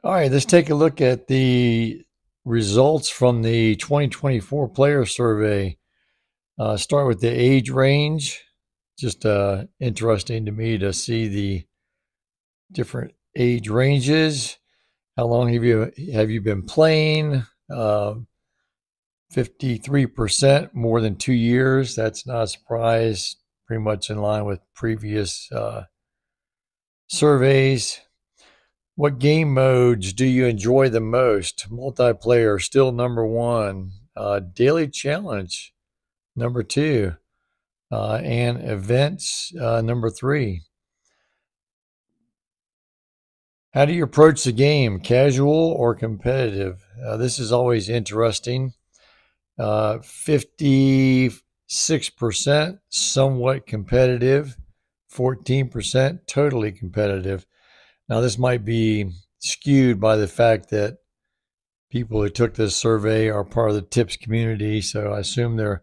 All right, let's take a look at the results from the 2024 player survey. Start with the age range. Just interesting to me to see the different age ranges. How long have you been playing? 53% more than 2 years. That's not a surprise. Pretty much in line with previous surveys. What game modes do you enjoy the most? Multiplayer, still number one. Daily challenge, number two. And events, number three. How do you approach the game? Casual or competitive? This is always interesting. 56% somewhat competitive, 14% totally competitive. Now, this might be skewed by the fact that people who took this survey are part of the tips community, so I assume they're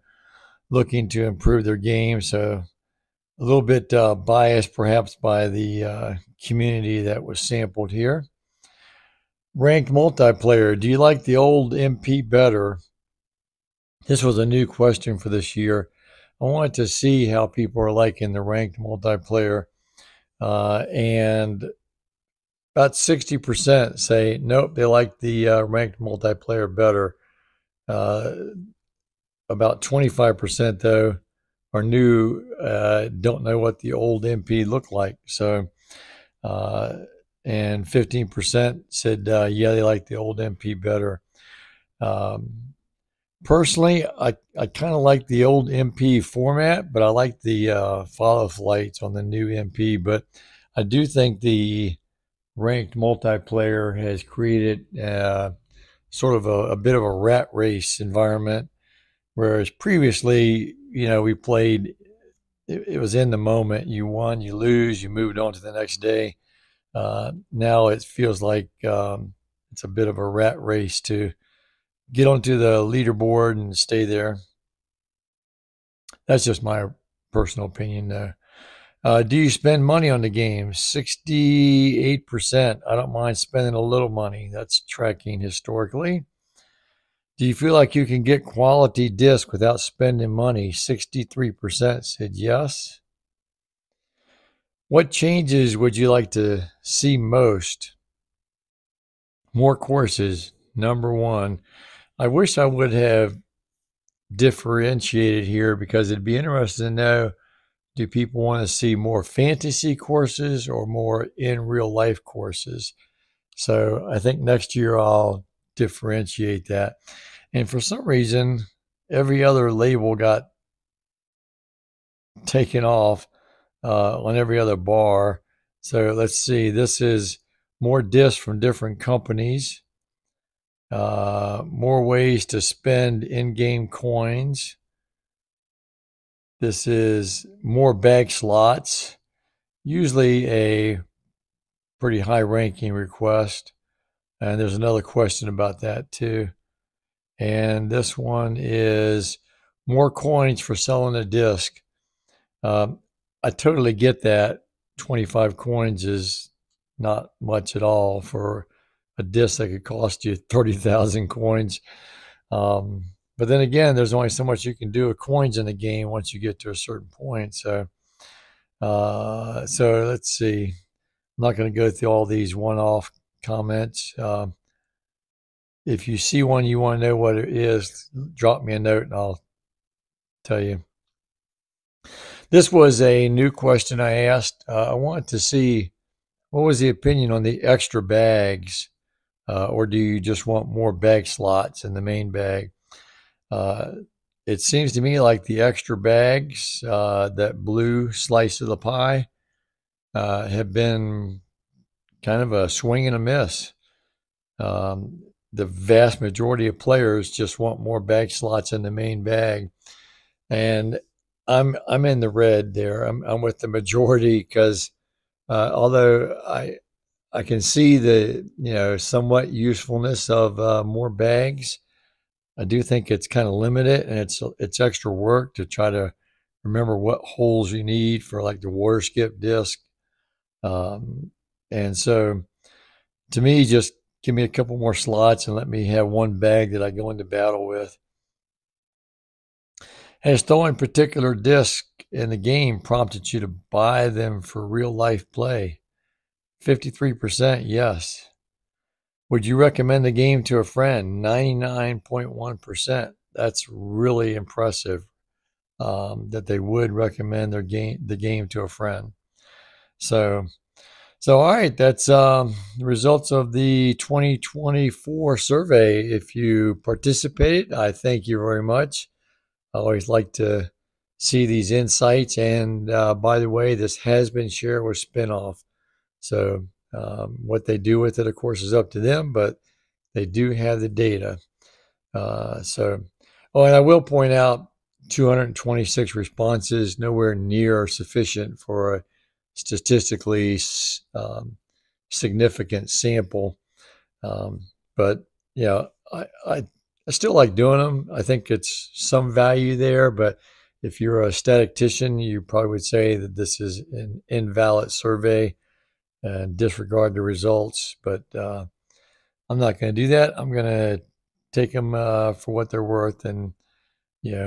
looking to improve their game. So a little bit biased perhaps by the community that was sampled here. Ranked multiplayer. Do you like the old MP better? This was a new question for this year. I wanted to see how people are liking the ranked multiplayer. And about 60% say, nope, they like the ranked multiplayer better. About 25%, though, are new, don't know what the old MP looked like. So, and 15% said, yeah, they like the old MP better. Personally, I kind of like the old MP format, but I like the follow flights on the new MP. But I do think the ranked multiplayer has created sort of a bit of a rat race environment, whereas previously, we played, it was in the moment. You won, you lose, you moved on to the next day. Now it feels like it's a bit of a rat race to get onto the leaderboard and stay there. That's just my personal opinion, though. Do you spend money on the game? 68%. I don't mind spending a little money. That's tracking historically. Do you feel like you can get quality disc without spending money? 63% said yes. What changes would you like to see most? More courses, number one. I wish I would have differentiated here because it'd be interesting to know, do people want to see more fantasy courses or more in real life courses? So I think next year I'll differentiate that. And for some reason, every other label got taken off on every other bar. So let's see. This is more discs from different companies, more ways to spend in-game coins. This is more bag slots, usually a pretty high ranking request. And there's another question about that too. And this one is more coins for selling a disc. I totally get that. 25 coins is not much at all for a disc that could cost you 30,000 coins. But then again, there's only so much you can do with coins in the game once you get to a certain point. So let's see. I'm not going to go through all these one-off comments. If you see one you want to know what it is, drop me a note and I'll tell you. This was a new question I asked. I wanted to see what was the opinion on the extra bags, or do you just want more bag slots in the main bag? It seems to me like the extra bags, that blue slice of the pie, have been kind of a swing and a miss. The vast majority of players just want more bag slots in the main bag, and I'm in the red there. I'm with the majority because although I can see the somewhat usefulness of more bags, I do think it's kind of limited, and it's extra work to try to remember what holes you need for like the water skip disc. And so to me, just give me a couple more slots and let me have one bag that I go into battle with. Has throwing particular disc in the game prompted you to buy them for real life play? 53% yes. Would you recommend the game to a friend? 99.1%. That's really impressive that they would recommend the game to a friend. So all right, that's the results of the 2024 survey. If you participated, I thank you very much. I always like to see these insights. And by the way, this has been shared with Spinoff. So what they do with it, of course, is up to them, but they do have the data. Oh, and I will point out 226 responses, nowhere near sufficient for a statistically significant sample. But yeah, I still like doing them. I think it's some value there, but if you're a statistician, you probably would say that this is an invalid survey and disregard the results. But I'm not going to do that. I'm going to take them for what they're worth, and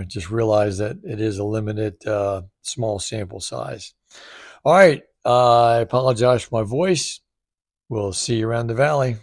just realize that it is a limited, small sample size. All right. I apologize for my voice. We'll see you around the valley.